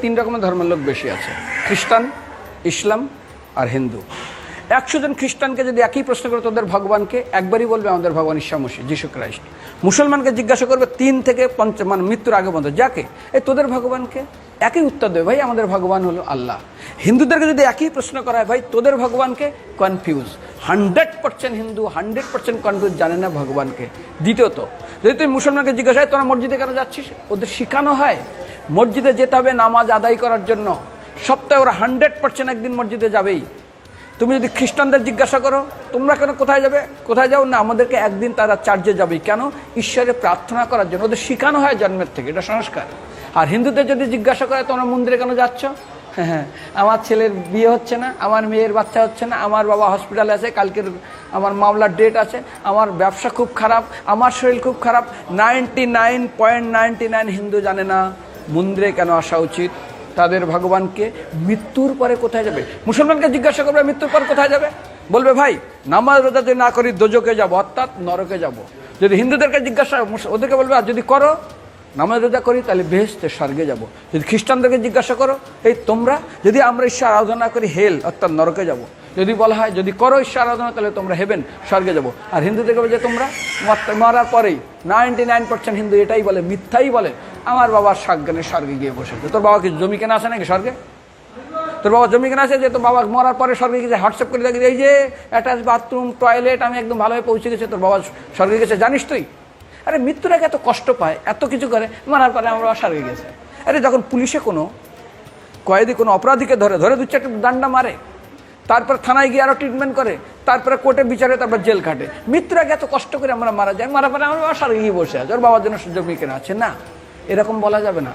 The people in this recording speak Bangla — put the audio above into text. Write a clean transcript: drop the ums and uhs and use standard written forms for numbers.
তিন রকমের ধর্মের লোক বেশি আছে, খ্রিস্টান, ইসলাম আর হিন্দু। 100 জন খ্রিস্টানকে যদি একই প্রশ্ন করে তোদের ভগবানকে, একবারই বলবে আমাদের ভগবান ঈসা মসিহ, যিশু ক্রাইস্ট। মুসলমানকে জিজ্ঞাসা করবে 3 থেকে 5 মানে মৃত্যুর আগে পর্যন্ত, যাকে এই তোদের ভগবানকে, একই উত্তর দেবে, ভাই আমাদের ভগবান হলো আল্লাহ। হিন্দুদেরকে যদি একই প্রশ্ন করা হয়, ভাই তোদের ভগবানকে, কনফিউজ। 100% হিন্দু 100% কনফিউজ, জানে না ভগবানকে। দ্বিতীয়ত, যদি তুই মুসলমানকে জিজ্ঞাসা হয় তোরা মসজিদে কেন যাচ্ছিস, ওদের শেখানো হয় মসজিদে যেতে হবে নামাজ আদায় করার জন্য। সপ্তাহে ওরা 100% একদিন মসজিদে যাবেই। তুমি যদি খ্রিস্টানদের জিজ্ঞাসা করো তোমরা কেন কোথায় যাবে, কোথায় যাও না, আমাদেরকে একদিন তারা চার্চে যাবে। কেন? ঈশ্বরে প্রার্থনা করার জন্য। ওদের শেখানো হয় জন্মের থেকে, এটা সংস্কার। আর হিন্দুদের যদি জিজ্ঞাসা করে তোমরা মন্দিরে কেন যাচ্ছ, হ্যাঁ আমার ছেলের বিয়ে হচ্ছে না, আমার মেয়ের বাচ্চা হচ্ছে না, আমার বাবা হসপিটালে আছে, কালকের আমার মামলার ডেট আছে, আমার ব্যবসা খুব খারাপ, আমার শরীর খুব খারাপ। 99.99 হিন্দু জানে না মন্দিরে কেন আসা উচিত, তাদের ভগবানকে মৃত্যুর পরে কোথায় যাবে। মুসলমানকে জিজ্ঞাসা করবে মৃত্যুর পর কোথায় যাবে, বলবে ভাই নামাজ রোজা যদি না করি দোজকে যাব, অর্থাৎ নরকে যাব। যদি হিন্দুদেরকে জিজ্ঞাসা, ওদেরকে বলবে আর যদি করো নামাজ রোজা করি তাহলে বেহেশতে স্বর্গে যাব। যদি খ্রিস্টানদেরকে জিজ্ঞাসা করো এই তোমরা যদি আমরা ঈশ্বর আরাধনা করি হেল অর্থাৎ নরকে যাব। যদি বলা হয় যদি করো ঈশ্বর আরাধনা তাহলে তোমরা হেবেন স্বর্গে যাব। আর হিন্দুদেরকে বলে যে তোমরা মরার পরেই 99% হিন্দু এটাই বলে, মিথ্যাই বলে, আমার বাবার সাজ্ঞানে স্বর্গে গিয়ে বসেছে। তোর বাবা কি জমি কেনা আছে নাকি স্বর্গে? তোর বাবা জমি কেনা আছে যে তোর বাবা মরার পরে স্বর্গে গেছে হোয়াটসঅ্যাপ করে দেখি এই যে অ্যাটাচ বাথরুম টয়লেট আমি একদম ভালোভাবে পৌঁছে গেছে, তোর বাবা স্বর্গে গেছে জানিস তুই? আরে মৃত্যুর আগে এত কষ্ট পায়, এত কিছু করে, মারার পরে আমার বাবা স্বর্গে গেছে। আরে যখন পুলিশে কোনো কয়েদি কোনো অপরাধীকে ধরে 2-4টা ডান্ডা মারে, তারপর থানায় গিয়ে আরও ট্রিটমেন্ট করে, তারপরে কোর্টে বিচারে, তারপর জেল কাটে, মৃত্যুর আগে এত কষ্ট করে আমরা মারা যাই, মারার পরে আমার বাবা স্বর্গে গিয়ে বসে আছে, ওর বাবার জন্য জমি কেনা আছে না, এরকম বলা যাবে না।